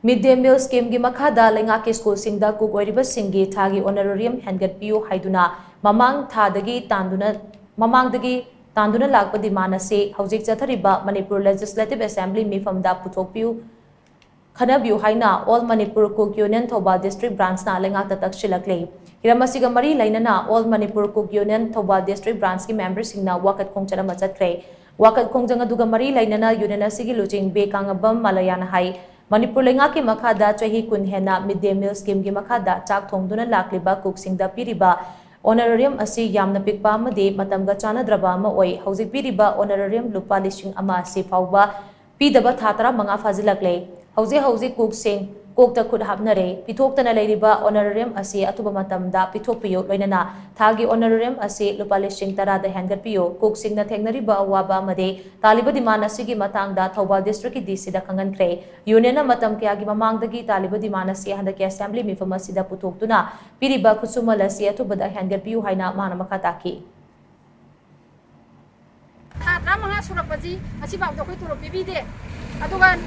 Midday meal scheme gi makhada LEINGAK school singda cook Oiriba Shing gi Thagi Honorarium Hengatpiyu HAIDUNA MAMANG THADAGI TANDUNA LAKPA demand ase HOUJIK CHATHARIBA Manipur Legislative Assembly MEEPHAM da PUTHOKTUNA KHANNABIYU HAINA All Manipur Cook Union THOUBAL District Branch na LEINGAK ta TAKSHILLAKLI Hiramasiga mari lainana All Manipur Cook Union THOUBAL District Branch ki members singna wakat khongchara machatkhre wakat khongjang aduga mari lainana union asigi luching be kangabam malayana hai Manipur LEINGAK ki makhada chahi kun hena midday meal scheme ki makhada chak thongduna lakliba cook singda piriba honorarium asi yamna pikpa amadi matamga chanadraba ama oi houjik piriba honorarium lupa lishing ama asi fauba pidaba thatara manga fazilakle houjik cook sing Kokta खुद हाबनरे पिथोक्तना लेरिबा honorarium asi atuba matamda pithokpiyo loinana thagi honorarium asi lupa lishing tarada hengatpiyo cook singna thengnariba awaba amade taliba demand asigi matangda Thoubal district ki DC da khangankhre union na matam kya gi mamangdagi taliba demand asi handaki assembly MEEPHAM asi da puthoktuna piriba khusumal asi atuba da hengatpiyo haina mana makha taki tha manga surapaji asi ba do koi turo bibi de adugan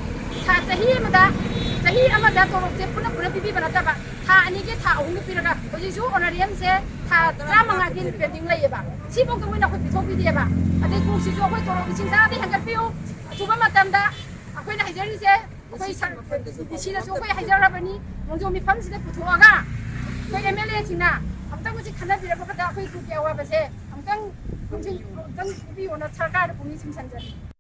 tha chahi amada toro je puna bibi banata ba tha ani ge tha ahum piraga oji ju honorarium se tha manga din pending laiba si bo ko na ko pitho bi de ba ade ku si jo koi toro bisin da de hangatpiyo tuba matamda akoi na hajari se koi san si na jo koi hajara bani monjo MEEPHAM se puthoga koi MLA sina amta ko si khana bira ba da koi ku kya wa ba se amtang bi ona sarkar bumi sim sanjari